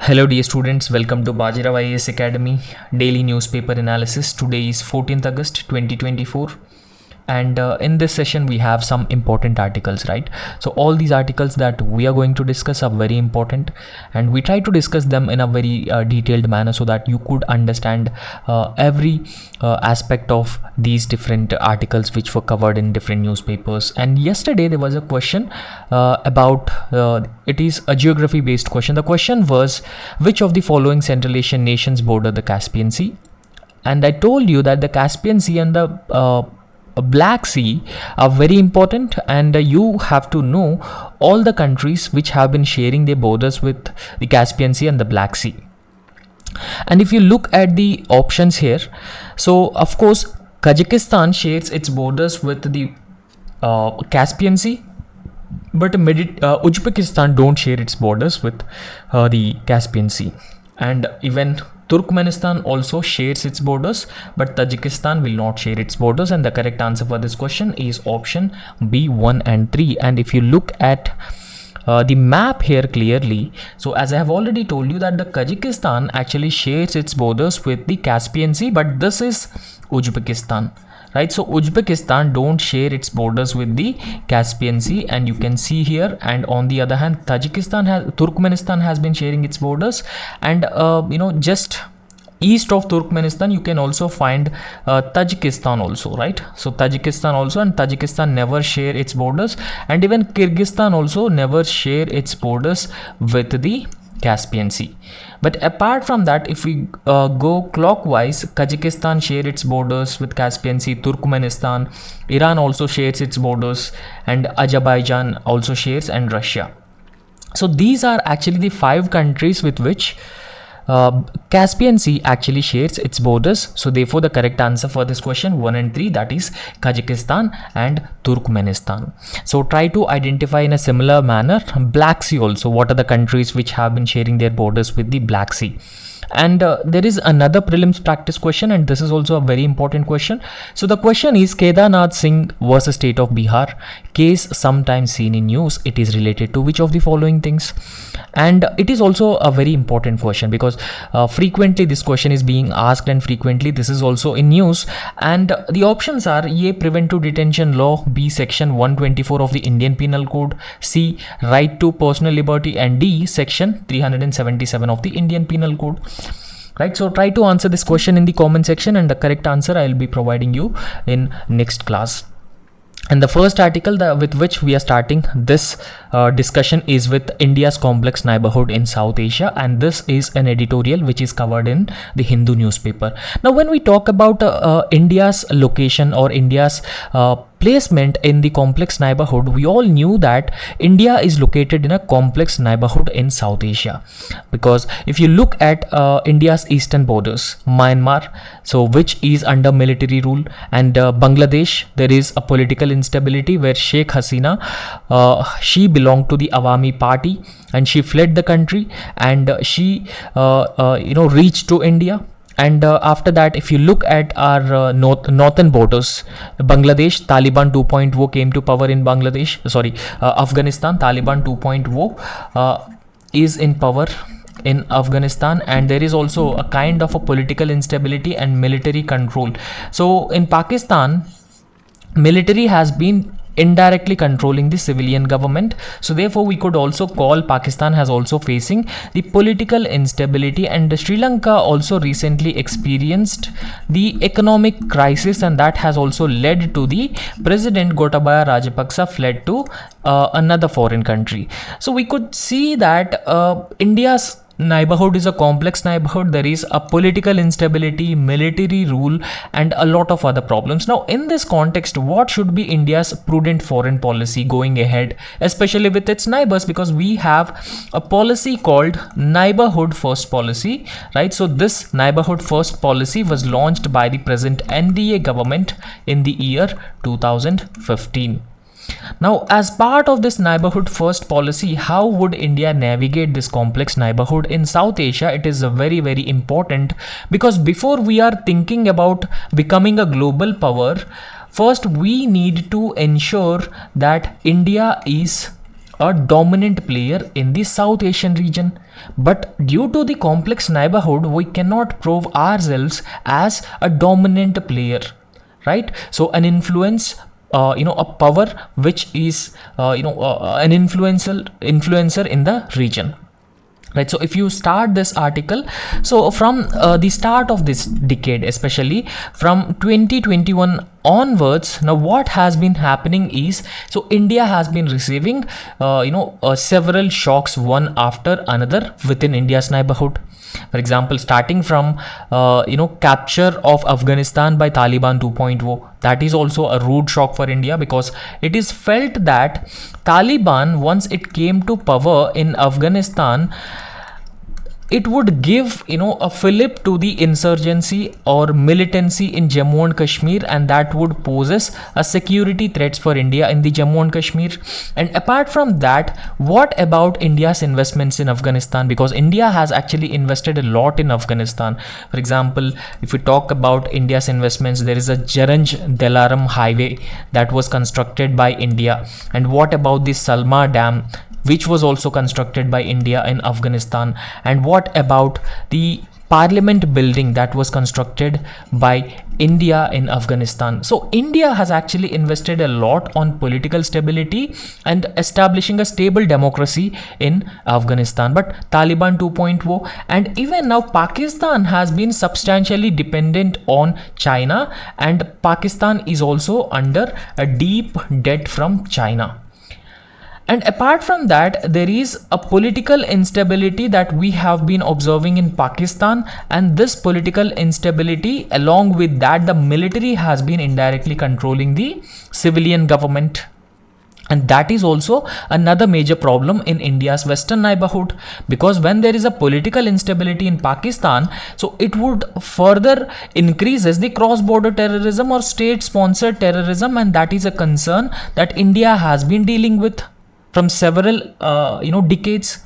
Hello dear students, welcome to Bajirao IAS Academy daily newspaper analysis. Today is 14th August 2024 and in this session we have some important articles, right? So all these articles that we are going to discuss are very important and we try to discuss them in a very detailed manner so that you could understand every aspect of these different articles which were covered in different newspapers. And yesterday there was a question about it is a geography based question. The question was, which of the following Central Asian nations border the Caspian Sea? And I told you that the Caspian Sea and the Black Sea are very important, and you have to know all the countries which have been sharing their borders with the Caspian Sea and the Black Sea. And if you look at the options here, so of course Kazakhstan shares its borders with the Caspian Sea, but Uzbekistan don't share its borders with the Caspian Sea, and even Turkmenistan also shares its borders, but Tajikistan will not share its borders. And the correct answer for this question is option B, 1 and 3. And if you look at the map here clearly, so as I have already told you that the Kazakhstan actually shares its borders with the Caspian Sea, but this is Uzbekistan. Right, so Uzbekistan don't share its borders with the Caspian Sea, and you can see here. And on the other hand, Turkmenistan has been sharing its borders, and just east of Turkmenistan you can also find Tajikistan also, right? So Tajikistan also, and Tajikistan never share its borders, and even Kyrgyzstan also never share its borders with the Caspian Sea. But apart from that, if we go clockwise, Kazakhstan share its borders with Caspian Sea, Turkmenistan, Iran also shares its borders, and Azerbaijan also shares, and Russia. So these are actually the 5 countries with which Caspian Sea actually shares its borders. So therefore the correct answer for this question 1 and 3, that is Kazakhstan and Turkmenistan. So try to identify in a similar manner Black Sea also. What are the countries which have been sharing their borders with the Black Sea? And there is another prelims practice question, and this is also a very important question. So the question is, Kedarnath Singh versus state of Bihar, case sometimes seen in news, it is related to which of the following things? And it is also a very important question because frequently this question is being asked, and frequently this is also in news. And the options are A, preventive detention law, B, section 124 of the Indian Penal Code, C, right to personal liberty, and D, section 377 of the Indian Penal Code. Right, so try to answer this question in the comment section, and the correct answer I will be providing you in next class. And the first article with which we are starting this discussion is with India's complex neighborhood in South Asia, and this is an editorial which is covered in the Hindu newspaper. Now when we talk about India's location or India's placement in the complex neighborhood, we all knew that India is located in a complex neighborhood in South Asia, because if you look at India's eastern borders, Myanmar, so which is under military rule, and Bangladesh, there is a political instability where Sheikh Hasina, she belonged to the Awami Party, and she fled the country, and she reached to India. And after that, if you look at our northern borders, Bangladesh, Taliban 2.0 came to power in Bangladesh. Afghanistan, Taliban 2.0 is in power in Afghanistan, and there is also a kind of a political instability and military control. So in Pakistan, military has been indirectly controlling the civilian government. So therefore we could also call Pakistan has also facing the political instability, and Sri Lanka also recently experienced the economic crisis, and that has also led to the President Gotabaya Rajapaksa fled to another foreign country. So we could see that India's neighborhood is a complex neighborhood. There is a political instability, military rule, and a lot of other problems. Now in this context, what should be India's prudent foreign policy going ahead, especially with its neighbors? Because we have a policy called neighborhood first policy, right? So this neighborhood first policy was launched by the present NDA government in the year 2015. Now, as part of this neighborhood first policy, how would India navigate this complex neighborhood in South Asia? It is very, very important, because before we are thinking about becoming a global power, first we need to ensure that India is a dominant player in the South Asian region. But due to the complex neighborhood, we cannot prove ourselves as a dominant player, right? So an influence, a power which is an influencer in the region. Right, so if you start this article, so from the start of this decade, especially from 2021 onwards, now what has been happening is, so India has been receiving several shocks one after another within India's neighborhood. For example, starting from capture of Afghanistan by Taliban 2.0, that is also a rude shock for India, because it is felt that Taliban, once it came to power in Afghanistan, it would give a fillip to the insurgency or militancy in Jammu and Kashmir, and that would poses a security threats for India in the Jammu and Kashmir. And apart from that, what about India's investments in Afghanistan? Because India has actually invested a lot in Afghanistan. For example, if we talk about India's investments, there is a Jaranj-Delaram highway that was constructed by India. And what about the Salma Dam, which was also constructed by India in Afghanistan? And what about the parliament building that was constructed by India in Afghanistan? So India has actually invested a lot on political stability and establishing a stable democracy in Afghanistan. But Taliban 2.0 and even now Pakistan has been substantially dependent on China, and Pakistan is also under a deep debt from China. And apart from that, there is a political instability that we have been observing in Pakistan, and this political instability, along with that, the military has been indirectly controlling the civilian government. And that is also another major problem in India's western neighborhood, because when there is a political instability in Pakistan, so it would further increases the cross-border terrorism or state-sponsored terrorism, and that is a concern that India has been dealing with from several decades.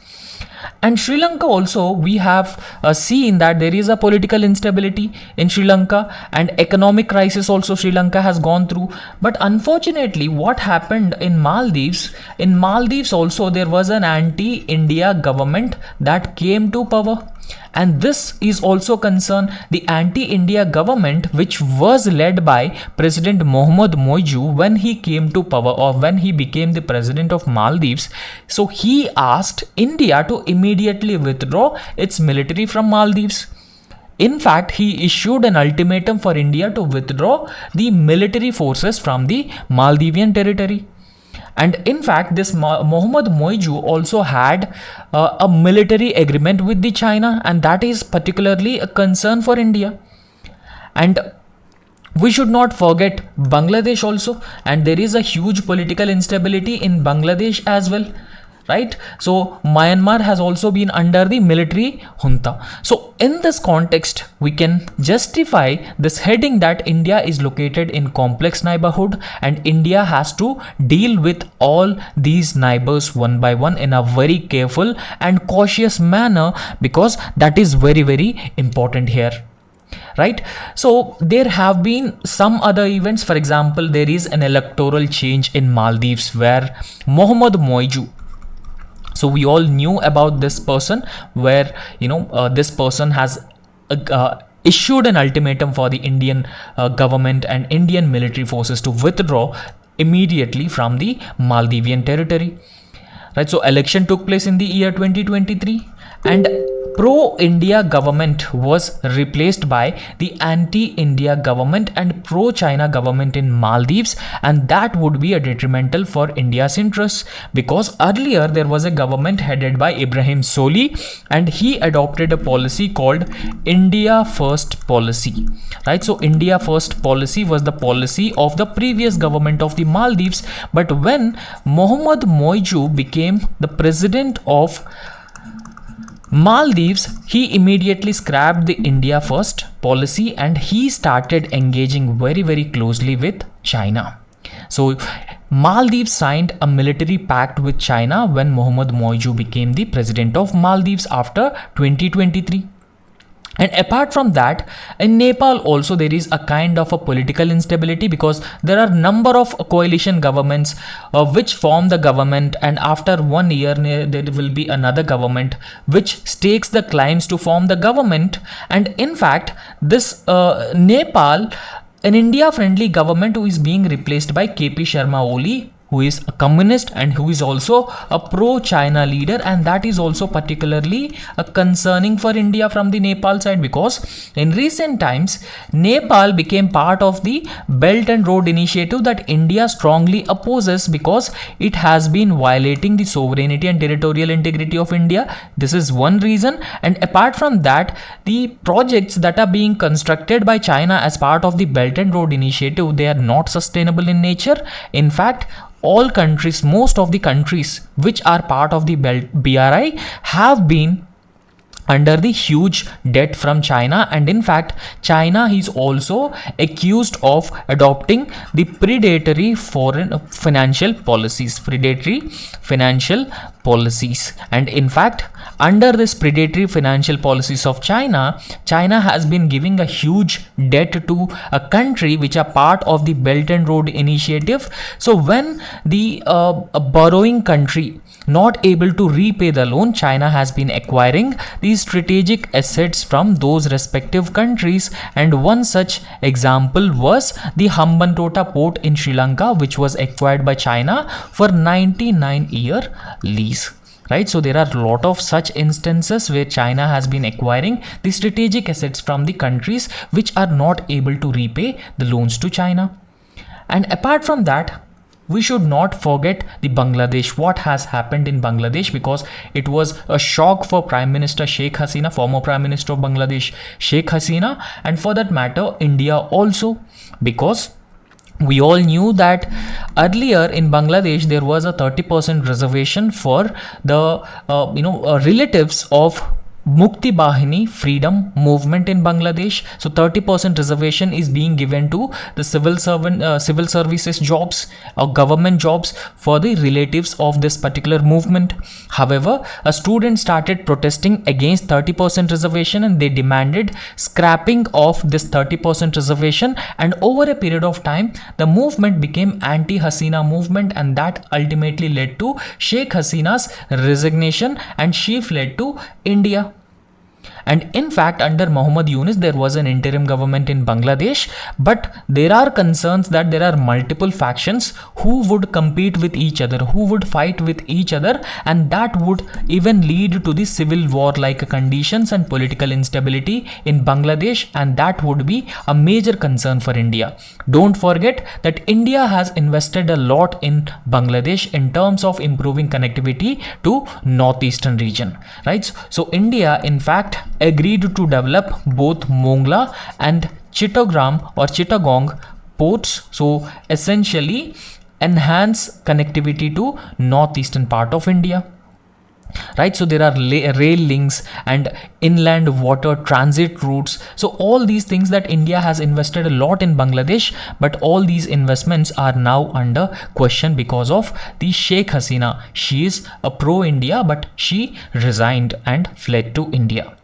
And Sri Lanka also, we have seen that there is a political instability in Sri Lanka, and economic crisis also Sri Lanka has gone through. But unfortunately, what happened in Maldives also there was an anti-India government that came to power. And this is also concern the anti-India government, which was led by President Mohammad Moiju when he came to power, or when he became the president of Maldives. So he asked India to immediately withdraw its military from Maldives. In fact, he issued an ultimatum for India to withdraw the military forces from the Maldivian territory. And in fact, this Mohammad Moiju also had a military agreement with the China, and that is particularly a concern for India. And we should not forget Bangladesh also, and there is a huge political instability in Bangladesh as well, right? So Myanmar has also been under the military junta. So in this context, we can justify this heading that India is located in complex neighborhood, and India has to deal with all these neighbors one by one in a very careful and cautious manner, because that is very, very important here. Right, so there have been some other events. For example, there is an electoral change in Maldives where Mohammad Moiju, so we all knew about this person, where this person has issued an ultimatum for the Indian government and Indian military forces to withdraw immediately from the Maldivian territory. Right, so election took place in the year 2023, and pro-India government was replaced by the anti-India government and pro-China government in Maldives, and that would be a detrimental for India's interests, because earlier there was a government headed by Ibrahim Soli, and he adopted a policy called India First policy. Right, so India First policy was the policy of the previous government of the Maldives, but when Mohammad Moiju became the president of Maldives, he immediately scrapped the India First policy, and he started engaging very, very closely with China. So Maldives signed a military pact with China when Mohammad Moiju became the president of Maldives after 2023. And apart from that, in Nepal also there is a kind of a political instability, because there are number of coalition governments which form the government, and after 1 year there will be another government which stakes the claims to form the government. And in fact, this Nepal, an India friendly government who is being replaced by KP Sharma Oli, who is a communist and who is also a pro-China leader, and that is also particularly concerning for India from the Nepal side, because in recent times Nepal became part of the Belt and Road Initiative that India strongly opposes, because it has been violating the sovereignty and territorial integrity of India. This is one reason. And apart from that, the projects that are being constructed by China as part of the Belt and Road Initiative, they are not sustainable in nature. In fact, all countries, most of the countries which are part of the BRI have been under the huge debt from China, and in fact China is also accused of adopting the predatory foreign financial policies, and in fact under this predatory financial policies of China has been giving a huge debt to a country which are part of the Belt and Road Initiative. So when the borrowing country not able to repay the loan, China has been acquiring these strategic assets from those respective countries, and one such example was the Hambantota port in Sri Lanka, which was acquired by China for 99-year lease. Right, so there are a lot of such instances where China has been acquiring the strategic assets from the countries which are not able to repay the loans to China. And apart from that, we should not forget the Bangladesh, what has happened in Bangladesh, because it was a shock for Prime Minister Sheikh Hasina, former Prime Minister of Bangladesh Sheikh Hasina, and for that matter India also, because we all knew that earlier in Bangladesh there was a 30% reservation for the relatives of Mukti Bahini freedom movement in Bangladesh. So 30% reservation is being given to the civil services jobs or government jobs for the relatives of this particular movement. However, a student started protesting against 30% reservation, and they demanded scrapping of this 30% reservation, and over a period of time the movement became anti-Hasina movement, and that ultimately led to Sheikh Hasina's resignation, and she fled to India. And in fact, under Muhammad Yunus, there was an interim government in Bangladesh, but there are concerns that there are multiple factions who would compete with each other, who would fight with each other, and that would even lead to the civil war-like conditions and political instability in Bangladesh, and that would be a major concern for India. Don't forget that India has invested a lot in Bangladesh in terms of improving connectivity to northeastern region, right? So India, in fact, agreed to develop both Mongla and Chittagong ports, so essentially enhance connectivity to northeastern part of India. Right, so there are rail links and inland water transit routes. So all these things that India has invested a lot in Bangladesh, but all these investments are now under question because of the Sheikh Hasina. She is a pro-India, but she resigned and fled to India.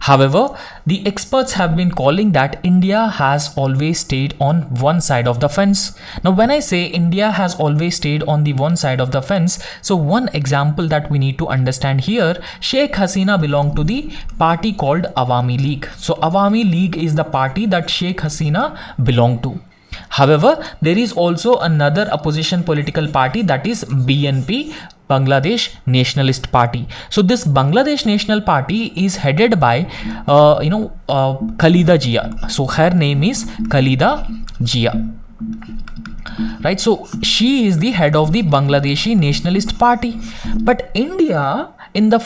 However, the experts have been calling that India has always stayed on one side of the fence. Now, when I say India has always stayed on the one side of the fence, so one example that we need to understand here, Sheikh Hasina belonged to the party called Awami League. So Awami League is the party that Sheikh Hasina belonged to. However, there is also another opposition political party, that is BNP, Bangladesh Nationalist Party. So this Bangladesh National Party is headed by Khalida Jia. So her name is Khalida Jia. Right, so she is the head of the Bangladeshi Nationalist Party. But India in the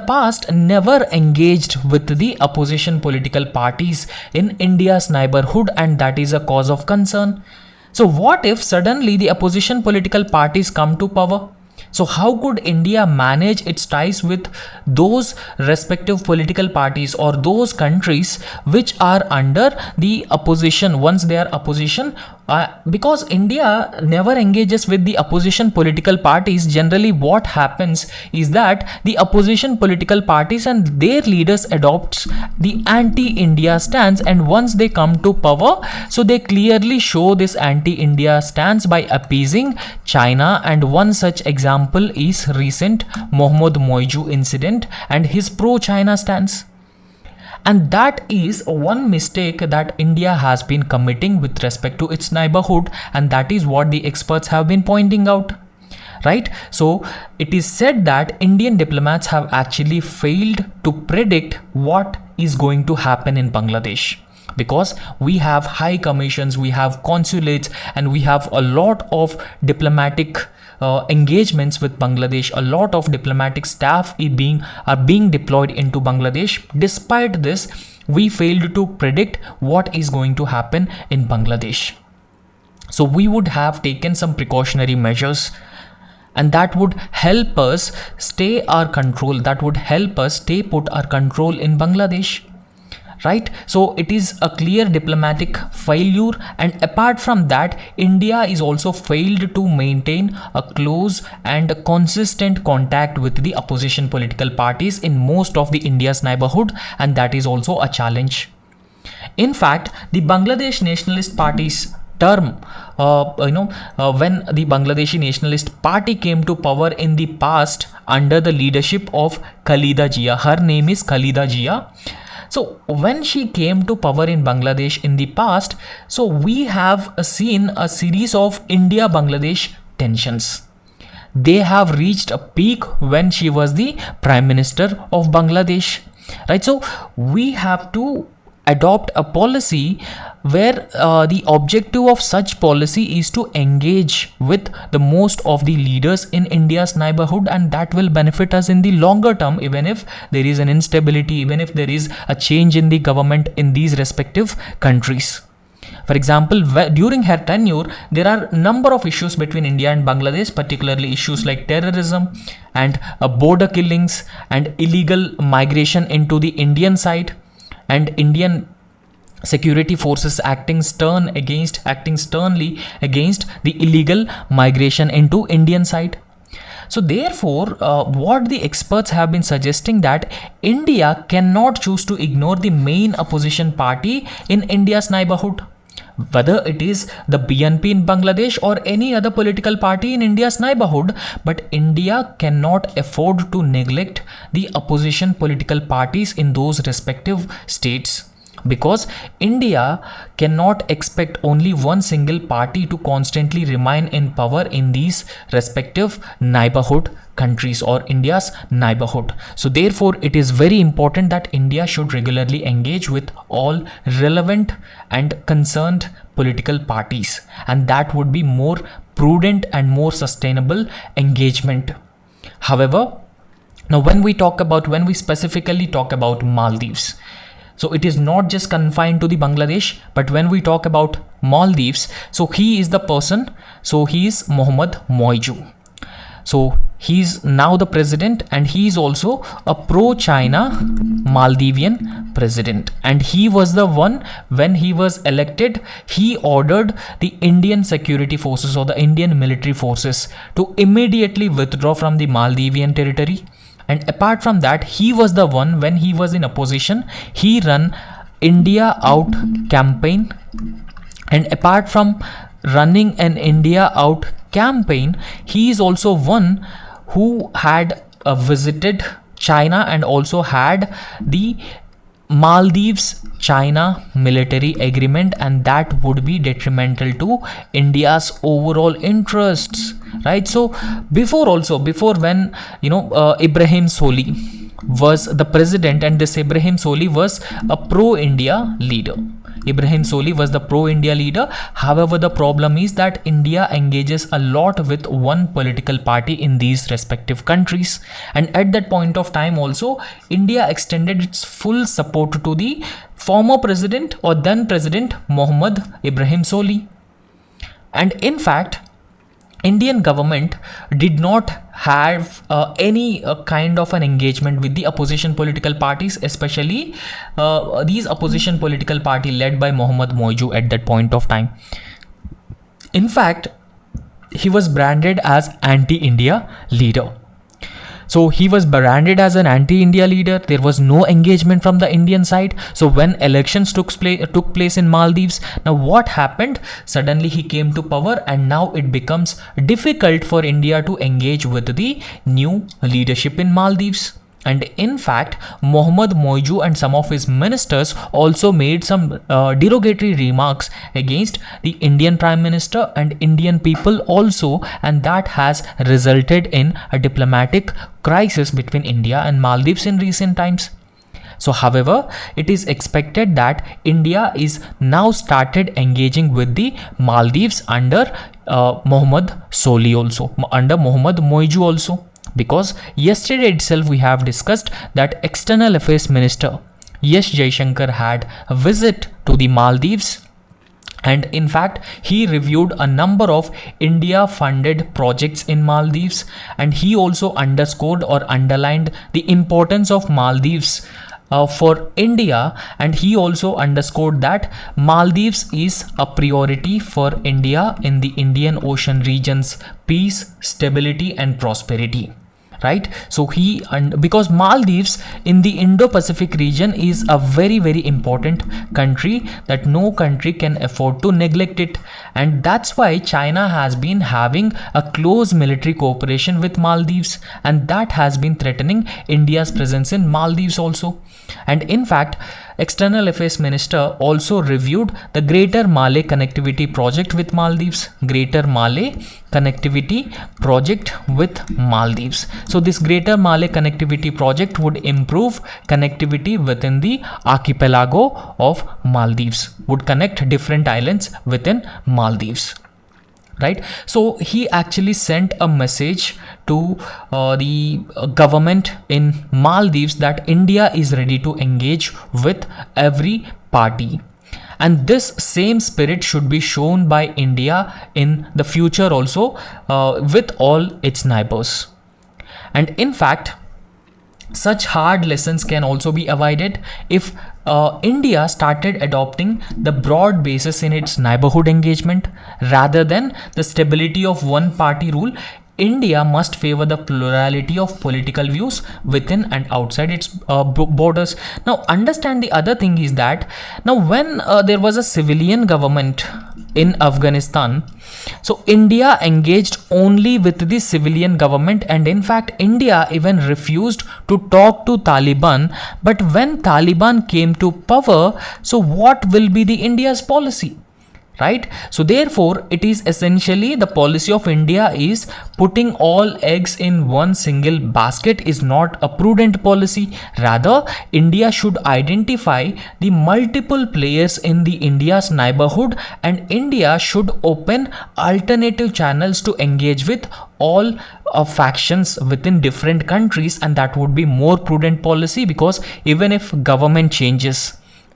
past never engaged with the opposition political parties in India's neighborhood, and that is a cause of concern. So what if suddenly the opposition political parties come to power? So how could India manage its ties with those respective political parties or those countries which are under the opposition? Once they are opposition, Because India never engages with the opposition political parties, generally what happens is that the opposition political parties and their leaders adopts the anti-India stance, and once they come to power, so they clearly show this anti-India stance by appeasing China. And one such example is recent Mohammad Moiju incident and his pro-China stance. And that is one mistake that India has been committing with respect to its neighborhood, and that is what the experts have been pointing out. Right? So it is said that Indian diplomats have actually failed to predict what is going to happen in Bangladesh, because we have high commissions, we have consulates, and we have a lot of diplomatic engagements with Bangladesh. A lot of diplomatic staff are being deployed into Bangladesh. Despite this, we failed to predict what is going to happen in Bangladesh. So we would have taken some precautionary measures, and that would help us stay our control, that would help us stay put our control in Bangladesh. Right? So it is a clear diplomatic failure, and apart from that, India is also failed to maintain a close and consistent contact with the opposition political parties in most of the India's neighborhood, and that is also a challenge. In fact, the Bangladesh Nationalist Party's term, when the Bangladeshi Nationalist Party came to power in the past under the leadership of Khalida Zia, her name is Khalida Zia. So when she came to power in Bangladesh in the past, so we have seen a series of India-Bangladesh tensions. They have reached a peak when she was the Prime Minister of Bangladesh. Right? So we have to adopt a policy where the objective of such policy is to engage with the most of the leaders in India's neighborhood, and that will benefit us in the longer term, even if there is an instability, even if there is a change in the government in these respective countries. For example, during her tenure, there are a number of issues between India and Bangladesh, particularly issues like terrorism and border killings and illegal migration into the Indian side, and Indian security forces acting sternly against the illegal migration into Indian side. So therefore, what the experts have been suggesting that India cannot choose to ignore the main opposition party in India's neighborhood, whether it is the BNP in Bangladesh or any other political party in India's neighborhood, but India cannot afford to neglect the opposition political parties in those respective states, because India cannot expect only one single party to constantly remain in power in these respective neighborhood countries or India's neighborhood. So therefore, it is very important that India should regularly engage with all relevant and concerned political parties, and that would be more prudent and more sustainable engagement. However, now when we specifically talk about Maldives, so it is not just confined to the Bangladesh, but when we talk about Maldives, so he is the person, so he is Mohammad Moiju. So he is now the president, and he is also a pro-China Maldivian president. And he was the one, when he was elected, he ordered the Indian security forces or the Indian military forces to immediately withdraw from the Maldivian territory. And apart from that, he was the one, when he was in opposition, he ran India Out campaign. And apart from running an India Out campaign, he is also one who had visited China and also had the Maldives China military agreement, and that would be detrimental to India's overall interests, right? So before when Ibrahim Soli was the president, and this Ibrahim Soli was a pro-India leader. Ibrahim Soli was the pro-India leader. However, the problem is that India engages a lot with one political party in these respective countries. And at that point of time also, India extended its full support to the former president or then president Mohammad Ibrahim Soli. And in fact, Indian government did not have any kind of an engagement with the opposition political parties, especially these opposition political party led by Mohammad Moiju at that point of time. In fact, he was branded as anti-India leader. So he was branded as an anti-India leader. There was no engagement from the Indian side. So when elections took place in Maldives, now what happened? Suddenly he came to power, and now it becomes difficult for India to engage with the new leadership in Maldives. And in fact, Mohammad Moiju and some of his ministers also made some derogatory remarks against the Indian Prime Minister and Indian people also, and that has resulted in a diplomatic crisis between India and Maldives in recent times. So, however, it is expected that India is now started engaging with the Maldives under Mohammad Soli also, under Mohammad Moiju also. Because yesterday itself we have discussed that External Affairs Minister Yash Jaishankar had a visit to the Maldives, and in fact he reviewed a number of India funded projects in Maldives, and he also underscored or underlined the importance of Maldives for India, and he also underscored that Maldives is a priority for India in the Indian Ocean region's peace, stability and prosperity. Right, so because Maldives in the Indo-Pacific region is a very important country that no country can afford to neglect it, and that's why China has been having a close military cooperation with Maldives, and that has been threatening India's presence in Maldives also. And in fact, External Affairs Minister also reviewed the Greater Malay Connectivity Project with Maldives. Greater Malay Connectivity Project with Maldives. So this Greater Malay Connectivity Project would improve connectivity within the archipelago of Maldives, would connect different islands within Maldives. Right, so he actually sent a message to the government in Maldives that India is ready to engage with every party, and this same spirit should be shown by India in the future also with all its neighbors. And in fact, such hard lessons can also be avoided if India started adopting the broad basis in its neighborhood engagement rather than the stability of one party rule. India must favor the plurality of political views within and outside its borders. Now, understand the other thing is that now when there was a civilian government in Afghanistan, so India engaged only with the civilian government, and in fact India even refused to talk to Taliban. But when Taliban came to power, so what will be the India's policy? Right, so therefore it is essentially the policy of India is putting all eggs in one single basket is not a prudent policy. Rather, India should identify the multiple players in the India's neighborhood, and India should open alternative channels to engage with all factions within different countries, and that would be more prudent policy. Because even if government changes,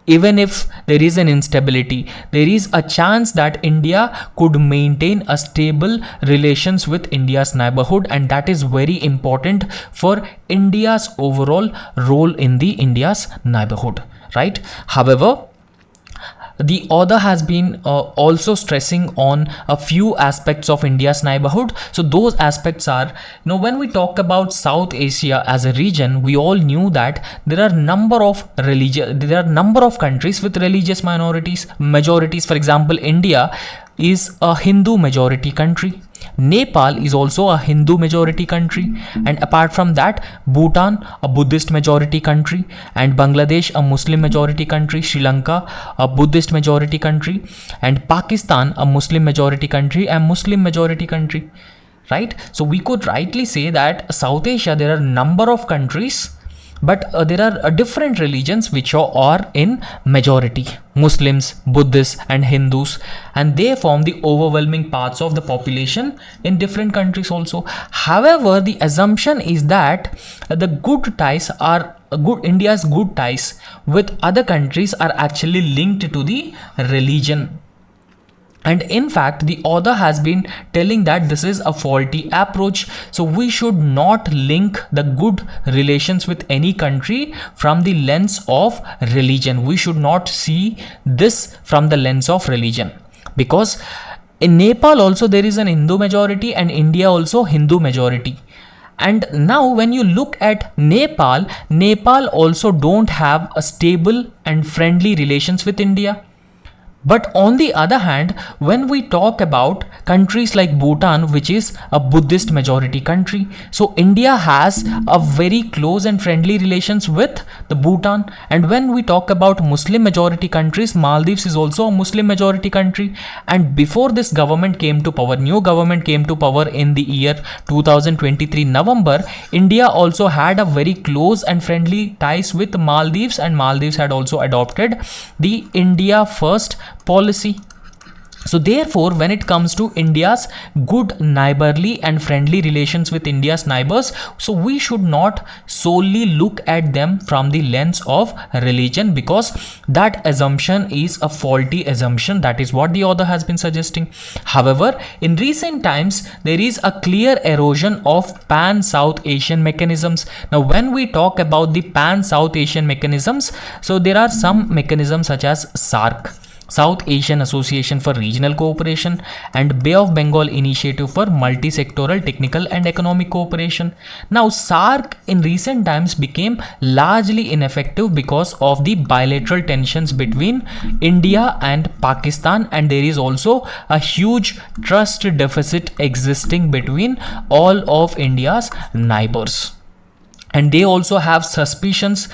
even if there is an instability, there is a chance that India could maintain a stable relations with India's neighborhood, and that is very important for India's overall role in the India's neighborhood. Right. However, the author has been also stressing on a few aspects of India's neighborhood. So those aspects are, when we talk about South Asia as a region, we all knew that there are number of countries with religious majorities. For example, India is a Hindu majority country. Nepal is also a Hindu majority country, and apart from that, Bhutan, a Buddhist majority country, and Bangladesh, a Muslim majority country, Sri Lanka, a Buddhist majority country, and Pakistan, a Muslim majority country and Muslim majority country. Right? So we could rightly say that South Asia, there are number of countries, but there are different religions which are in majority: Muslims, Buddhists and Hindus, and they form the overwhelming parts of the population in different countries also. However, the assumption is that the good ties are India's good ties with other countries are actually linked to the religion. And in fact, the author has been telling that this is a faulty approach. So we should not link the good relations with any country from the lens of religion. We should not see this from the lens of religion, because In Nepal also there is an Hindu majority, and India also Hindu majority. And now when you look at Nepal, Nepal also don't have a stable and friendly relations with India. But on the other hand, when we talk about countries like Bhutan, which is a Buddhist majority country, so India has a very close and friendly relations with the Bhutan. And when we talk about Muslim majority countries, Maldives is also a Muslim majority country. And before this government came to power, new government came to power in the year 2023 November, India also had a very close and friendly ties with Maldives, and Maldives had also adopted the India First policy. So therefore, when it comes to India's good neighborly and friendly relations with India's neighbors, so we should not solely look at them from the lens of religion, because that assumption is a faulty assumption. That is what the author has been suggesting. However, in recent times, there is a clear erosion of pan-South Asian mechanisms. Now, when we talk about the pan-South Asian mechanisms, so there are some mechanisms such as SARC, South Asian Association for Regional Cooperation, and Bay of Bengal Initiative for Multi-Sectoral Technical and Economic Cooperation. Now, SARC in recent times became largely ineffective because of the bilateral tensions between India and Pakistan, and there is also a huge trust deficit existing between all of India's neighbors. And they also have suspicions,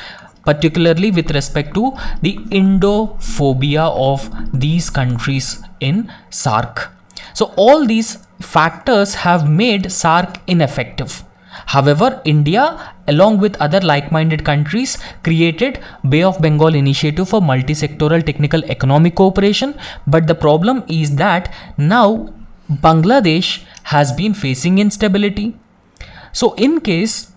particularly with respect to the Indo-phobia of these countries in SARC. So all these factors have made SARC ineffective. However, India, along with other like-minded countries, created Bay of Bengal Initiative for Multi-Sectoral Technical Economic Cooperation. But the problem is that now Bangladesh has been facing instability. So in case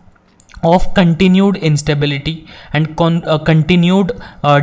of continued instability and continued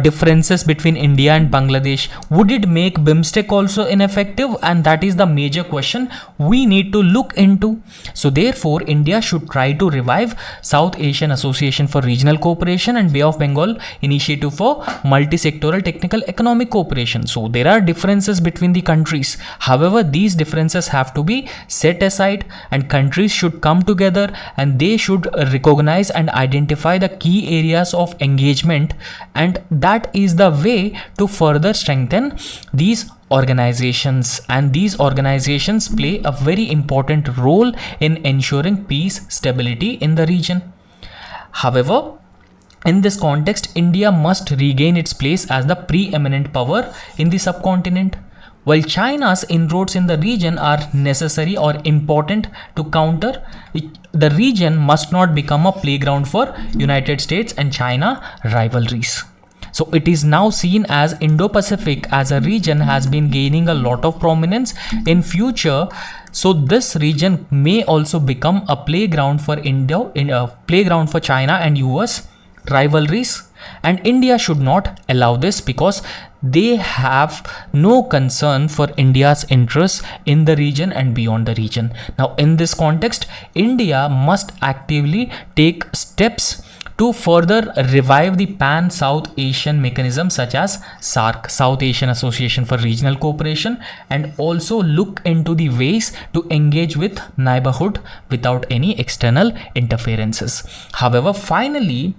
differences between India and Bangladesh, would it make BIMSTEC also ineffective? And that is the major question we need to look into. So therefore, India should try to revive South Asian Association for Regional Cooperation and Bay of Bengal Initiative for Multi-Sectoral Technical Economic Cooperation. So there are differences between the countries. However, these differences have to be set aside, and countries should come together and they should recognize and identify the key areas of engagement, and that is the way to further strengthen these organizations. And these organizations play a very important role in ensuring peace, stability in the region. However, in this context, India must regain its place as the preeminent power in the subcontinent. While China's inroads in the region are necessary or important to counter, the region must not become a playground for United States and China rivalries. So it is now seen as Indo-Pacific as a region has been gaining a lot of prominence in future. So this region may also become a playground for playground for China and US rivalries. And India should not allow this, because they have no concern for India's interests in the region and beyond the region. Now, in this context, India must actively take steps to further revive the pan-South Asian mechanism such as SARC, South Asian Association for Regional Cooperation, and also look into the ways to engage with neighborhood without any external interferences. However, finally,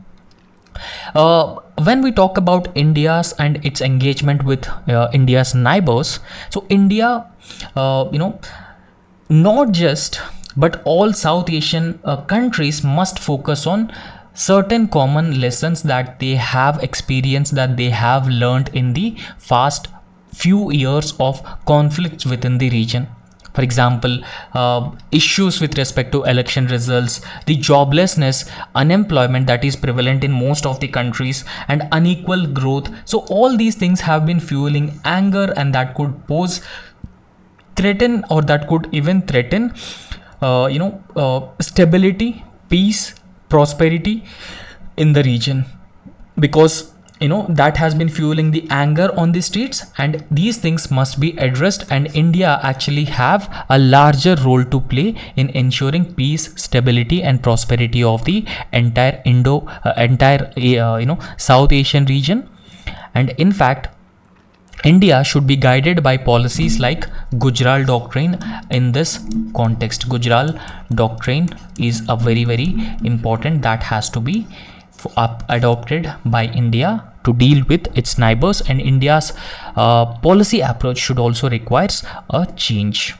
when we talk about India's and its engagement with India's neighbors, so India, not just but all South Asian countries must focus on certain common lessons that they have experienced, that they have learned in the past few years of conflicts within the region. For example, issues with respect to election results, the joblessness, unemployment that is prevalent in most of the countries, and unequal growth. So all these things have been fueling anger, and that could threaten stability, peace, prosperity in the region, because that has been fueling the anger on the streets, and these things must be addressed, and India actually have a larger role to play in ensuring peace, stability and prosperity of the entire South Asian region. And in fact, India should be guided by policies like Gujarat Doctrine in this context. Gujarat Doctrine is a very important that has to be adopted by India to deal with its neighbors, and India's policy approach should also requires a change.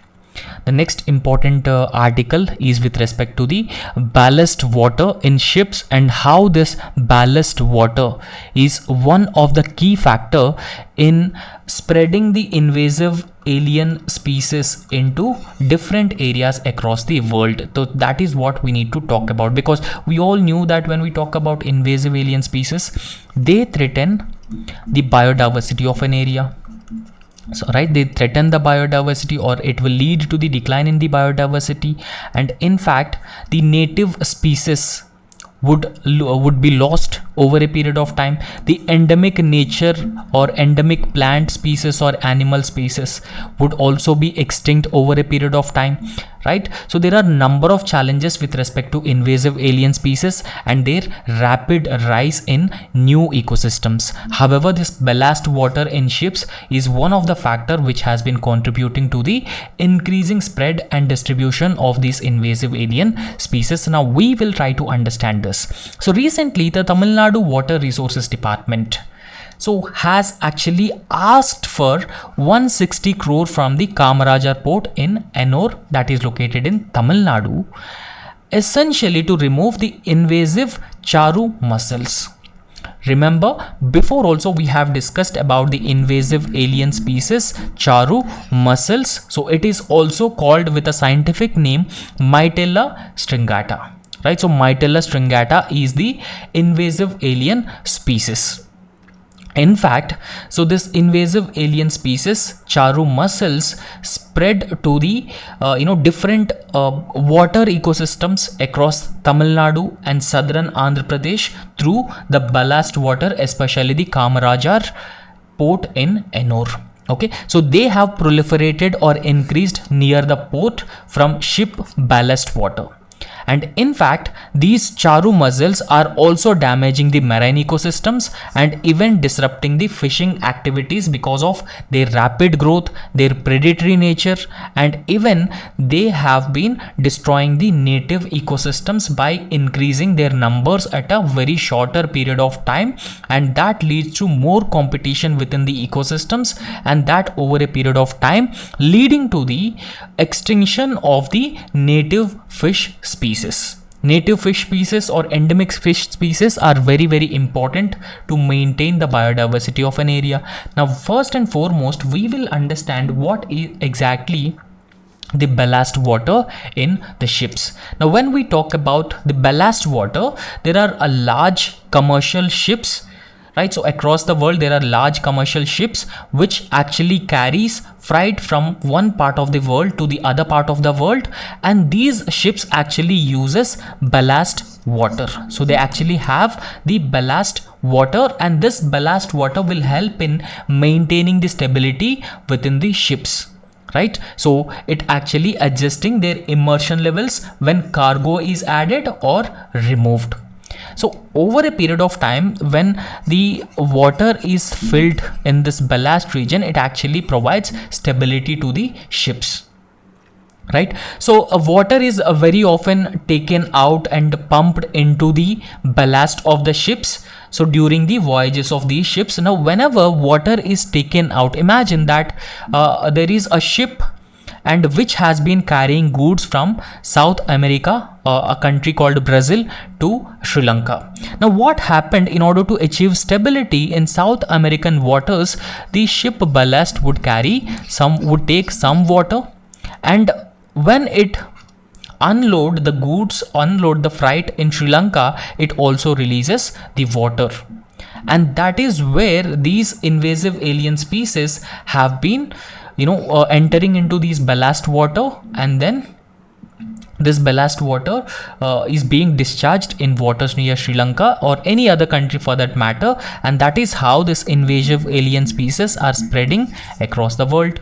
The next important article is with respect to the ballast water in ships and how this ballast water is one of the key factor in spreading the invasive alien species into different areas across the world. So that is what we need to talk about, because we all knew that when we talk about invasive alien species, they threaten the biodiversity of an area. So right, they threaten the biodiversity, or it will lead to the decline in the biodiversity, and in fact the native species would be lost over a period of time. The endemic nature or endemic plant species or animal species would also be extinct over a period of time, right? So there are number of challenges with respect to invasive alien species and their rapid rise in new ecosystems. However, this ballast water in ships is one of the factor which has been contributing to the increasing spread and distribution of these invasive alien species. Now we will try to understand this. So recently the Tamil Nadu Water Resources Department has actually asked for 160 crore from the Kamarajar port in Ennore, that is located in Tamil Nadu, essentially to remove the invasive charu mussels. Remember, before also we have discussed about the invasive alien species charu mussels. So it is also called with a scientific name Mytella stringata, right? So Mytella stringata is the invasive alien species. In fact, so this invasive alien species charu mussels spread to the different water ecosystems across Tamil Nadu and southern Andhra Pradesh through the ballast water, especially the Kamarajar port in Ennore. Okay, so they have proliferated or increased near the port from ship ballast water. And in fact, these charu mussels are also damaging the marine ecosystems and even disrupting the fishing activities because of their rapid growth, their predatory nature, and even they have been destroying the native ecosystems by increasing their numbers at a very shorter period of time, and that leads to more competition within the ecosystems, and that over a period of time leading to the extinction of the native fish species. Native fish species or endemic fish species are very important to maintain the biodiversity of an area. Now, first and foremost, we will understand what is exactly the ballast water in the ships. Now, when we talk about the ballast water, there are a large commercial ships, right? So across the world there are large commercial ships which actually carries freight from one part of the world to the other part of the world, and these ships actually uses ballast water. So they actually have the ballast water, and this ballast water will help in maintaining the stability within the ships, right? So it actually adjusting their immersion levels when cargo is added or removed. So over a period of time, when the water is filled in this ballast region, it actually provides stability to the ships, right? So water is very often taken out and pumped into the ballast of the ships. So during the voyages of these ships, now whenever water is taken out, imagine that there is a ship and which has been carrying goods from South America, a country called Brazil, to Sri Lanka. Now what happened, in order to achieve stability in South American waters, the ship ballast would take some water, and when it unload the freight in Sri Lanka, it also releases the water. And that is where these invasive alien species have been entering into these ballast water, and then this ballast water is being discharged in waters near Sri Lanka or any other country for that matter, and that is how this invasive alien species are spreading across the world.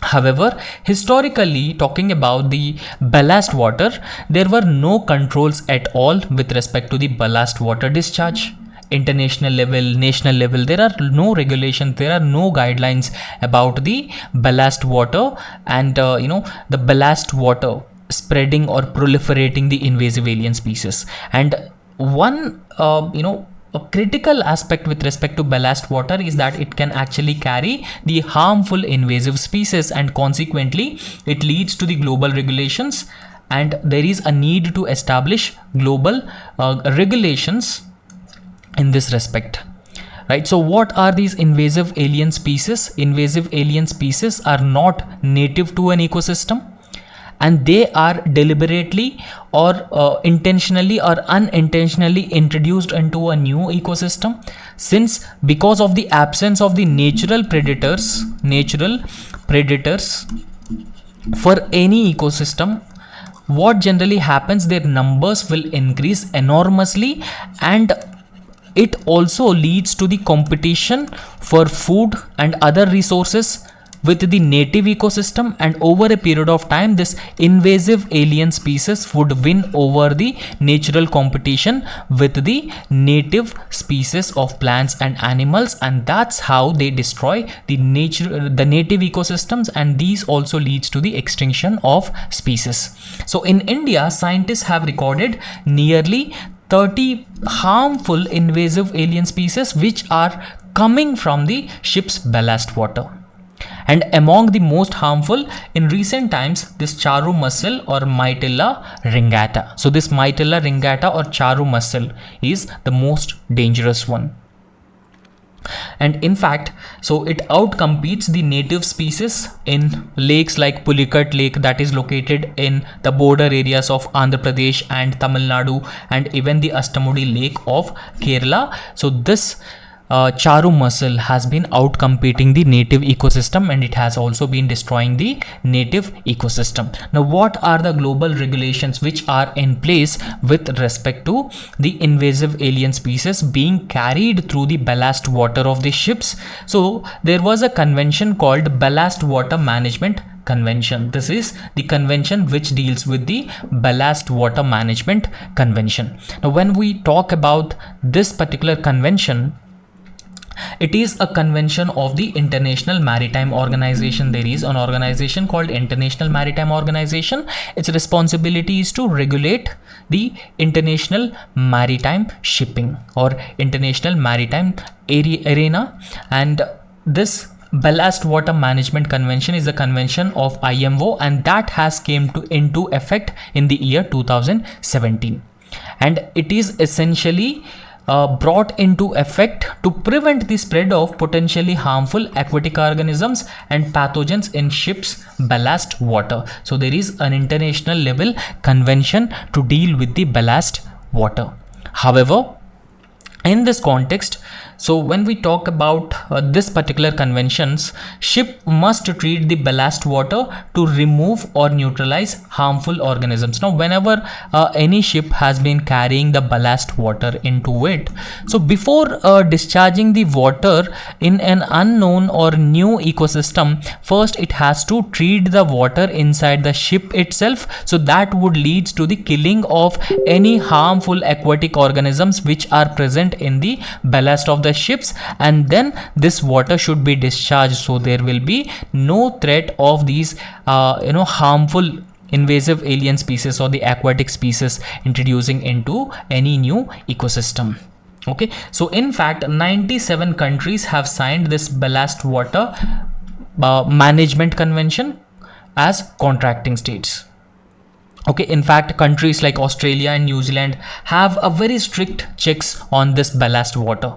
However, historically talking about the ballast water, there were no controls at all with respect to the ballast water discharge. international level, national level, there are no regulations, there are no guidelines about the ballast water and the ballast water spreading or proliferating the invasive alien species. And one a critical aspect with respect to ballast water is that it can actually carry the harmful invasive species, and consequently it leads to the global regulations, and there is a need to establish global regulations in this respect. Right, so what are these invasive alien species? Invasive alien species are not native to an ecosystem, and they are deliberately or intentionally or unintentionally introduced into a new ecosystem, since because of the absence of the natural predators for any ecosystem, what generally happens, their numbers will increase enormously, and it also leads to the competition for food and other resources with the native ecosystem, and over a period of time this invasive alien species would win over the natural competition with the native species of plants and animals, and that's how they destroy the native ecosystems, and these also leads to the extinction of species. So in India, scientists have recorded nearly 30 harmful invasive alien species which are coming from the ship's ballast water. And among the most harmful in recent times, this charu mussel or Mytilla ringata. So this Mytilla ringata or charu mussel is the most dangerous one. And in fact, so it outcompetes the native species in lakes like Pulicat Lake, that is located in the border areas of Andhra Pradesh and Tamil Nadu, and even the Astamudi Lake of Kerala. So this charu mussel has been outcompeting the native ecosystem, and it has also been destroying the native ecosystem. Now, what are the global regulations which are in place with respect to the invasive alien species being carried through the ballast water of the ships? So there was a convention called Ballast Water Management Convention. This is the convention which deals with the ballast water management convention. Now, when we talk about this particular convention, it is a convention of the International Maritime Organization. There is an organization called International Maritime Organization. Its responsibility is to regulate the international maritime shipping or international maritime arena, and this Ballast Water Management Convention is a convention of IMO, and that has came into effect in the year 2017, and it is essentially brought into effect to prevent the spread of potentially harmful aquatic organisms and pathogens in ships' ballast water. So there is an international level convention to deal with the ballast water. However, in this context, so when we talk about this particular conventions, ship must treat the ballast water to remove or neutralize harmful organisms. Now, whenever any ship has been carrying the ballast water into it, so before discharging the water in an unknown or new ecosystem, first it has to treat the water inside the ship itself. So that would lead to the killing of any harmful aquatic organisms which are present in the ballast of the ships, and then this water should be discharged, so there will be no threat of these harmful invasive alien species or the aquatic species introducing into any new ecosystem. Okay, so in fact 97 countries have signed this ballast water management convention as contracting states. Okay, in fact countries like Australia and New Zealand have a very strict checks on this ballast water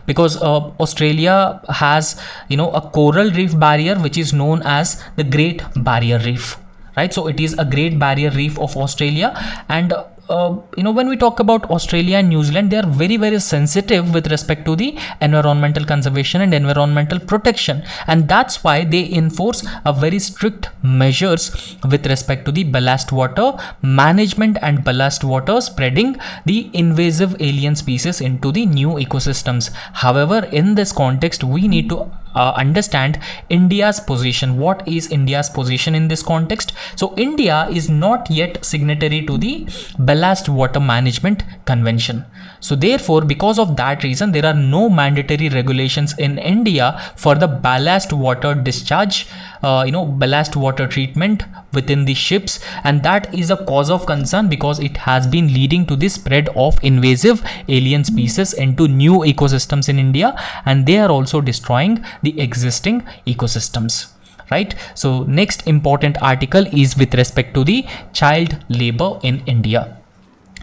because Australia has a coral reef barrier which is known as the Great Barrier Reef, right? So it is a Great Barrier Reef of Australia, and when we talk about Australia and New Zealand, they are very, very sensitive with respect to the environmental conservation and environmental protection, and that's why they enforce a very strict measures with respect to the ballast water management and ballast water spreading the invasive alien species into the new ecosystems. However, in this context, we need to understand India's position. What is India's position in this context? So India is not yet signatory to the Ballast Water Management Convention. So therefore, because of that reason, there are no mandatory regulations in India for the ballast water discharge, ballast water treatment within the ships, and that is a cause of concern because it has been leading to the spread of invasive alien species into new ecosystems in India, and they are also destroying the existing ecosystems. Right. So next important article is with respect to the child labor in India.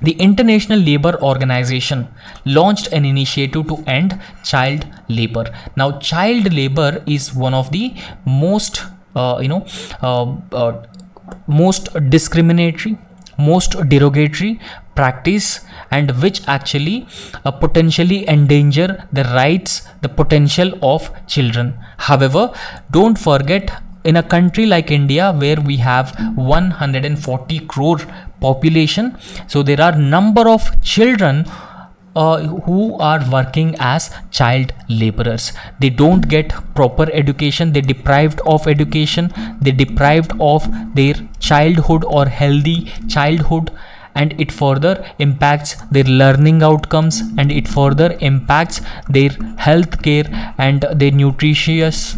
The International Labour Organization launched an initiative to end child labor. Now, child labor is one of the most, most discriminatory, most derogatory practice, and which actually potentially endanger the rights, the potential of children. However, don't forget, in a country like India where we have 140 crore population, so there are number of children who are working as child laborers. They don't get proper education, they deprived of education, they deprived of their childhood or healthy childhood, and it further impacts their learning outcomes, and it further impacts their health care and their nutritious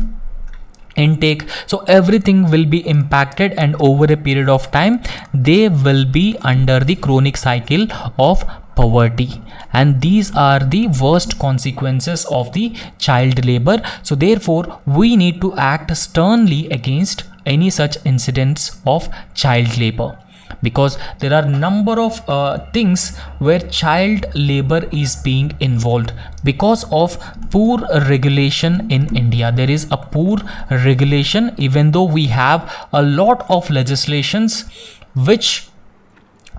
intake. So everything will be impacted, and over a period of time they will be under the chronic cycle of poverty, and these are the worst consequences of the child labor. So therefore we need to act sternly against any such incidents of child labor, because there are number of things where child labor is being involved because of poor regulation in India. There is a poor regulation, even though we have a lot of legislations which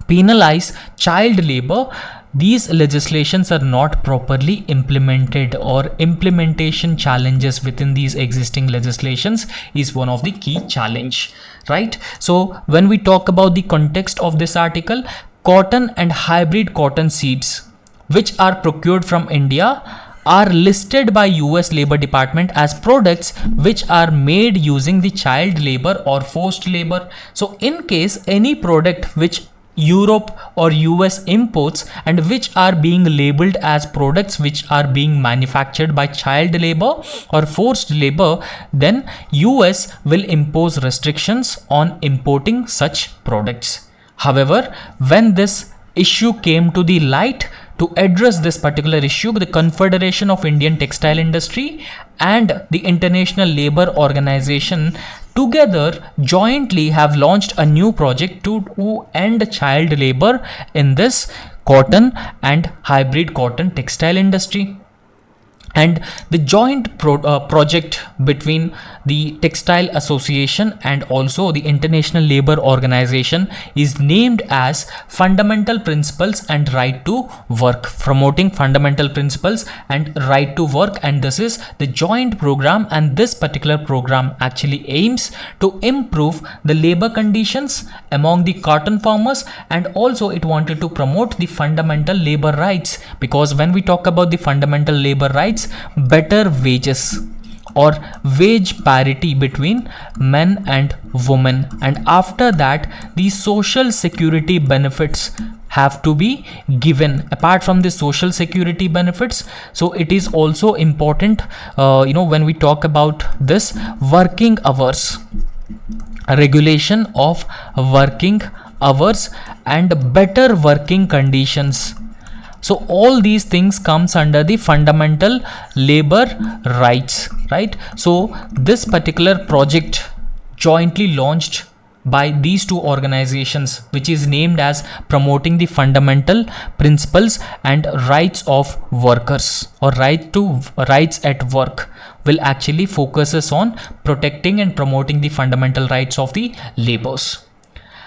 penalize child labor. These legislations are not properly implemented, or implementation challenges within these existing legislations is one of the key challenge, right? So when we talk about the context of this article, cotton and hybrid cotton seeds which are procured from India are listed by US Labor Department as products which are made using the child labor or forced labor. So in case any product which Europe or US imports and which are being labeled as products which are being manufactured by child labor or forced labor, then US will impose restrictions on importing such products. However, when this issue came to the light, to address this particular issue, the Confederation of Indian Textile Industry and the International Labour Organization together jointly have launched a new project to end child labor in this cotton and hybrid cotton textile industry. And the joint project between the Textile Association and also the International Labour Organization is named as Fundamental Principles and Right to Work, promoting fundamental principles and right to work. And this is the joint program, and this particular program actually aims to improve the labor conditions among the cotton farmers, and also it wanted to promote the fundamental labor rights, because when we talk about the fundamental labor rights, better wages or wage parity between men and women, and after that the social security benefits have to be given apart from the social security benefits. So it is also important, when we talk about this working hours, regulation of working hours and better working conditions. So all these things comes under the fundamental labor rights, right? So this particular project jointly launched by these two organizations, which is named as Promoting the Fundamental Principles and Rights of Workers, or Rights at Work, will actually focuses on protecting and promoting the fundamental rights of the laborers.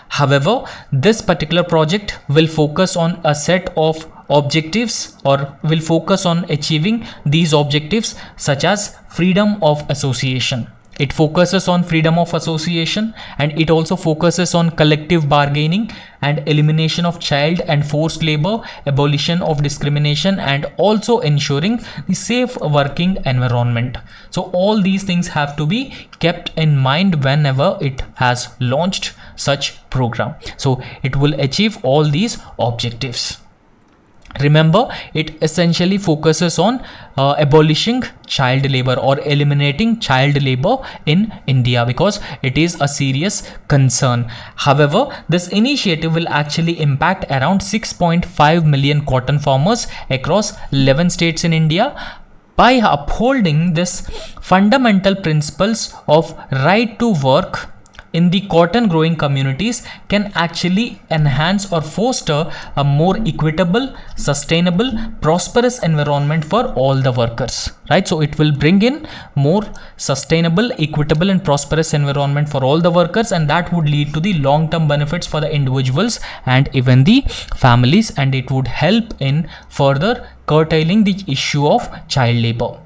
However, this particular project will focus on a set of objectives, or will focus on achieving these objectives, such as freedom of association, It focuses on freedom of association, and it also focuses on collective bargaining and elimination of child and forced labor, abolition of discrimination, and also ensuring the safe working environment. So all these things have to be kept in mind whenever it has launched such program. So it will achieve all these objectives. Remember, it essentially focuses on abolishing child labor or eliminating child labor in India, because it is a serious concern. However, this initiative will actually impact around 6.5 million cotton farmers across 11 states in India. By upholding this fundamental principles of right to work in the cotton growing communities can actually enhance or foster a more equitable, sustainable, prosperous environment for all the workers, right? So it will bring in more sustainable, equitable and prosperous environment for all the workers, and that would lead to the long-term benefits for the individuals and even the families, and it would help in further curtailing the issue of child labor.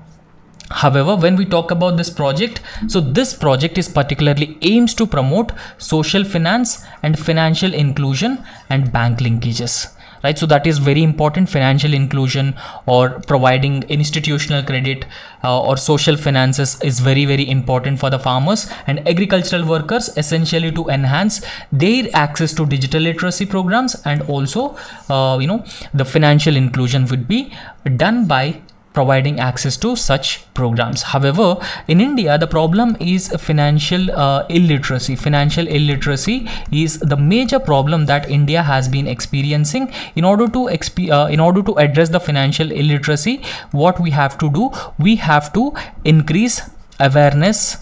However, when we talk about this project, so this project is particularly aims to promote social finance and financial inclusion and bank linkages, right? So that is very important. Financial inclusion or providing institutional credit or social finances is very, very important for the farmers and agricultural workers, essentially to enhance their access to digital literacy programs, and also the financial inclusion would be done by providing access to such programs. However, in India, the problem is financial illiteracy. Financial illiteracy is the major problem that India has been experiencing. In order to address the financial illiteracy, what we have to do, we have to increase awareness,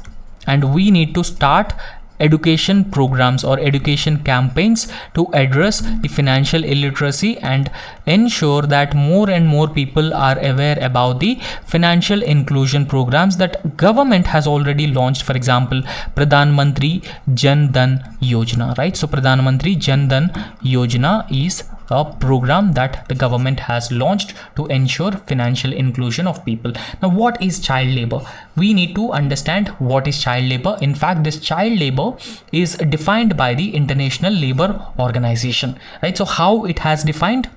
and we need to start education programs or education campaigns to address the financial illiteracy and ensure that more and more people are aware about the financial inclusion programs that government has already launched. For example, Pradhan Mantri Jan Dhan Yojana, right? So Pradhan Mantri Jan Dhan Yojana is a program that the government has launched to ensure financial inclusion of people. Now, what is child labor? We need to understand what is child labor. In fact, this child labor is defined by the International Labour Organization, right? So how it has defined?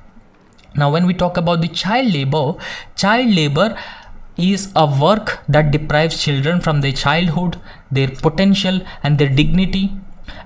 Now, when we talk about the child labor is a work that deprives children from their childhood, their potential and their dignity,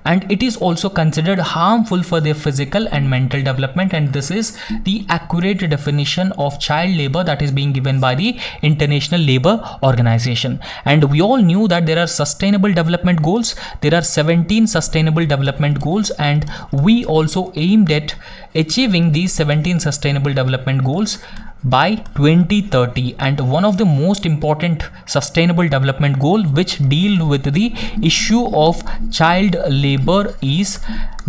and it is also considered harmful for their physical and mental development, and this is the accurate definition of child labor that is being given by the International Labour Organization. And we all knew that there are sustainable development goals. There are 17 sustainable development goals, and we also aimed at achieving these 17 sustainable development goals by 2030. And one of the most important sustainable development goal which deal with the issue of child labor is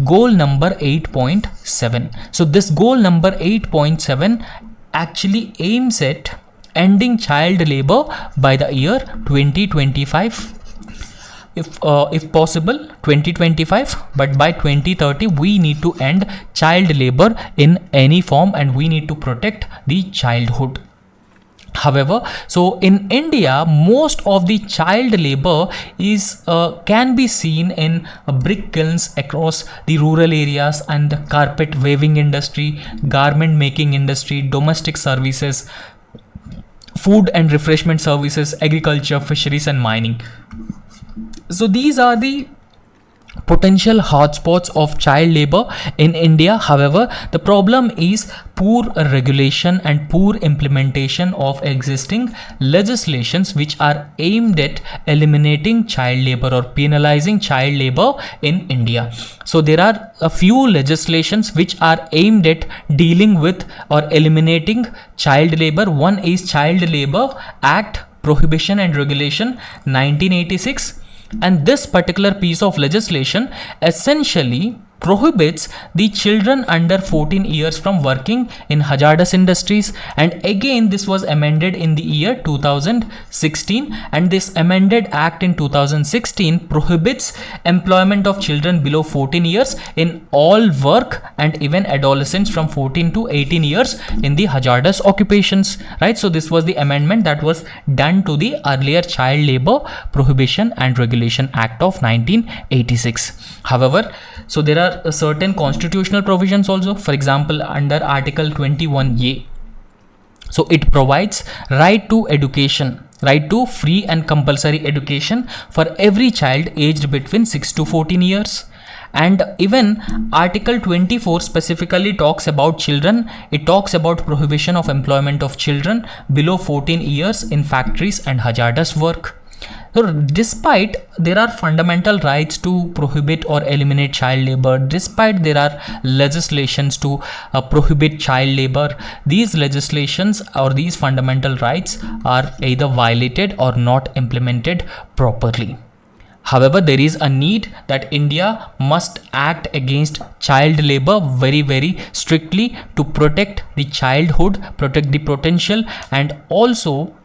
goal number 8.7. So this goal number 8.7 actually aims at ending child labor by the year 2025, if possible 2025, but by 2030 we need to end child labor in any form, and we need to protect the childhood. However, so in India, most of the child labor is can be seen in brick kilns across the rural areas, and the carpet weaving industry, garment making industry, domestic services, food and refreshment services, agriculture, fisheries and mining. So these are the potential hotspots of child labor in India. However, the problem is poor regulation and poor implementation of existing legislations which are aimed at eliminating child labor or penalizing child labor in India. So there are a few legislations which are aimed at dealing with or eliminating child labor. One is Child Labor Act Prohibition and Regulation 1986. And this particular piece of legislation essentially prohibits the children under 14 years from working in hazardous industries. And again, this was amended in the year 2016, and this amended act in 2016 prohibits employment of children below 14 years in all work, and even adolescents from 14 to 18 years in the hazardous occupations, right? So this was the amendment that was done to the earlier Child Labor Prohibition and Regulation Act of 1986. However, so there are certain constitutional provisions also. For example, under Article 21A, so it provides right to education, right to free and compulsory education for every child aged between 6 to 14 years. And even Article 24 specifically talks about children. It talks about prohibition of employment of children below 14 years in factories and hazardous work. So despite there are fundamental rights to prohibit or eliminate child labor, despite there are legislations to prohibit child labor, these legislations or these fundamental rights are either violated or not implemented properly. However, there is a need that India must act against child labor very, very strictly to protect the childhood, protect the potential, and also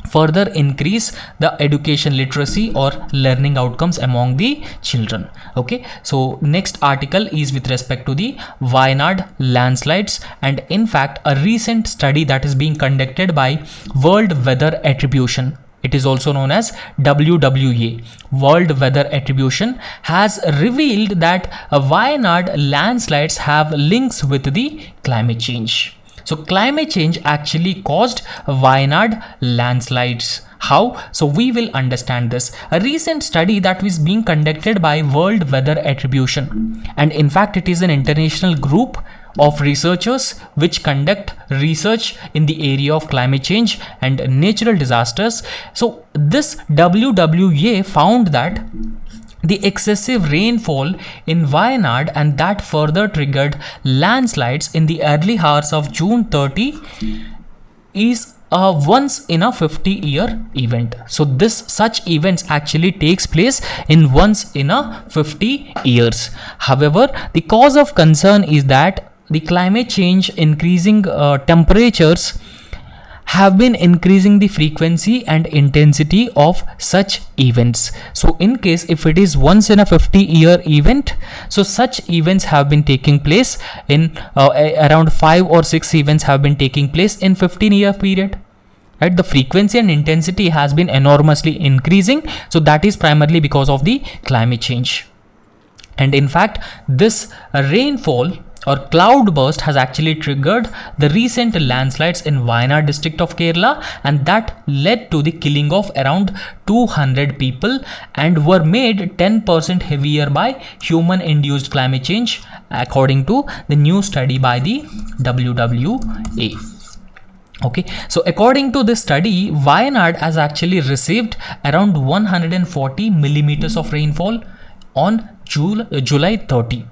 further increase the education literacy or learning outcomes among the children. Okay, so next article is with respect to the Wayanad landslides, and in fact a recent study that is being conducted by World Weather Attribution, it is also known as WWA, World Weather Attribution, has revealed that Wayanad landslides have links with the climate change. So climate change actually caused Wayanad landslides. How? So we will understand this. A recent study that was being conducted by World Weather Attribution, and in fact it is an international group of researchers which conduct research in the area of climate change and natural disasters. So this WWA found that the excessive rainfall in Wayanad, and that further triggered landslides in the early hours of June 30, is a once in a 50-year event. So such events actually takes place in once in a 50 years. However, the cause of concern is that the climate change increasing temperatures have been increasing the frequency and intensity of such events. So in case if it is once in a 50-year event, so such events have been taking place in around 5 or 6 events have been taking place in 15-year period. Right, the frequency and intensity has been enormously increasing. So that is primarily because of the climate change. And in fact, this rainfall or cloud burst has actually triggered the recent landslides in Wayanad district of Kerala, and that led to the killing of around 200 people and were made 10% heavier by human induced climate change, according to the new study by the WWA. Okay, so according to this study, Wayanad has actually received around 140 millimeters of rainfall on July 30.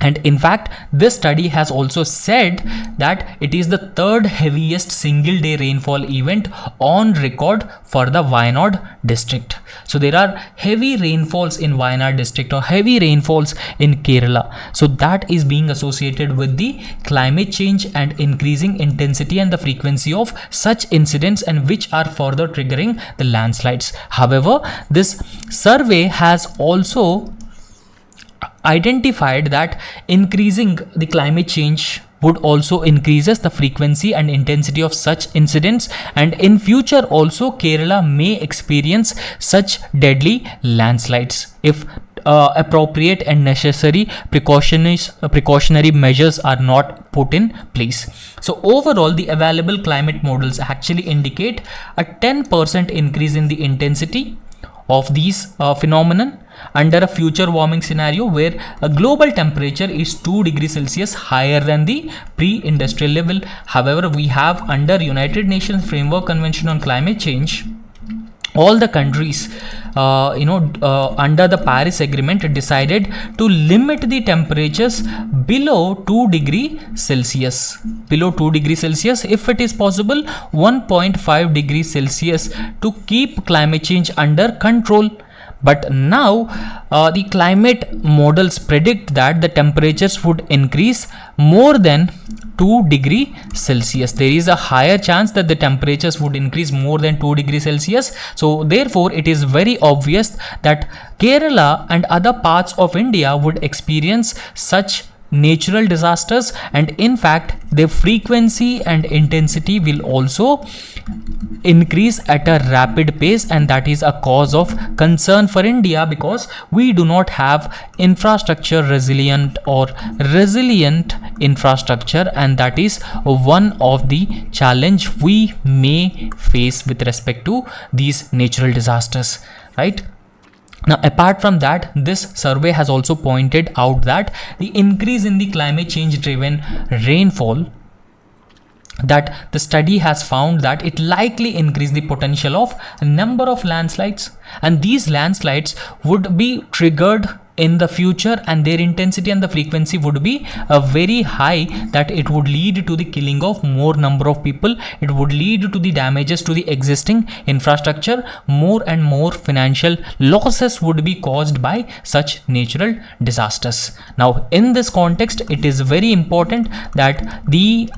And in fact, this study has also said that it is the third heaviest single day rainfall event on record for the Wayanad district. So there are heavy rainfalls in Wayanad district or heavy rainfalls in Kerala. So that is being associated with the climate change and increasing intensity and the frequency of such incidents, and which are further triggering the landslides. However, this survey has also identified that increasing the climate change would also increases the frequency and intensity of such incidents, and in future also Kerala may experience such deadly landslides if appropriate and necessary precautionary measures are not put in place. So overall, the available climate models actually indicate a 10% increase in the intensity of these phenomenon under a future warming scenario where a global temperature is 2 degrees Celsius higher than the pre-industrial level. However, we have under United Nations Framework Convention on Climate Change, all the countries under the Paris Agreement decided to limit the temperatures below 2 degrees Celsius. Below 2 degrees Celsius, if it is possible, 1.5 degrees Celsius to keep climate change under control. But now the climate models predict that the temperatures would increase more than 2 degrees Celsius. There is a higher chance that the temperatures would increase more than 2 degrees Celsius. So therefore it is very obvious that Kerala and other parts of India would experience such natural disasters, and in fact their frequency and intensity will also increase at a rapid pace, and that is a cause of concern for India because we do not have infrastructure resilient infrastructure, and that is one of the challenge we may face with respect to these natural disasters, right? Now, apart from that, this survey has also pointed out that the increase in the climate change driven rainfall, that the study has found that it likely increase the potential of a number of landslides, and these landslides would be triggered in the future, and their intensity and the frequency would be very high, that it would lead to the killing of more number of people. It would lead to the damages to the existing infrastructure. More and more financial losses would be caused by such natural disasters. Now, in this context, it is very important that the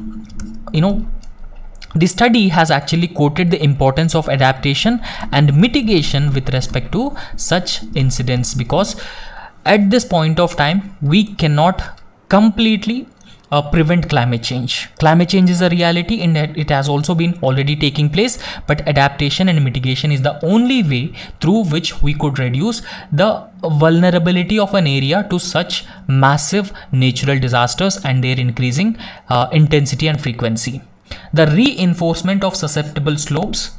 study has actually quoted the importance of adaptation and mitigation with respect to such incidents, because at this point of time we cannot completely prevent climate change. Climate change is a reality and it has also been already taking place, but adaptation and mitigation is the only way through which we could reduce the vulnerability of an area to such massive natural disasters and their increasing intensity and frequency. The reinforcement of susceptible slopes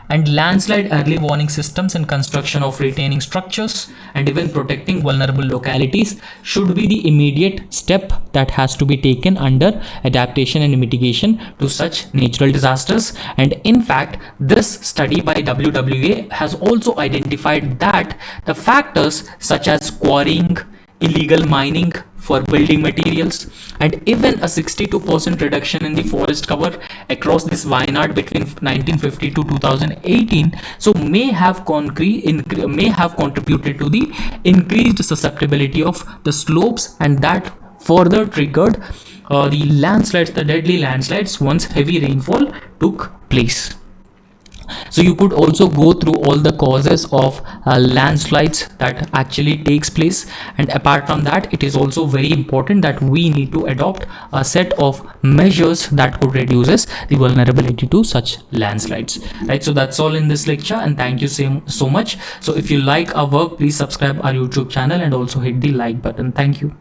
and landslide early warning systems and construction of retaining structures and even protecting vulnerable localities should be the immediate step that has to be taken under adaptation and mitigation to such natural disasters. And in fact, this study by WWA has also identified that the factors such as quarrying, illegal mining for building materials, and even a 62% reduction in the forest cover across this Wayanad between 1950 to 2018, so may have contributed to the increased susceptibility of the slopes, and that further triggered the landslides, the deadly landslides, once heavy rainfall took place. So you could also go through all the causes of landslides that actually takes place, and apart from that, it is also very important that we need to adopt a set of measures that could reduces the vulnerability to such landslides, right? So that's all in this lecture, and thank you so much. So if you like our work, please subscribe our YouTube channel and also hit the like button. Thank you.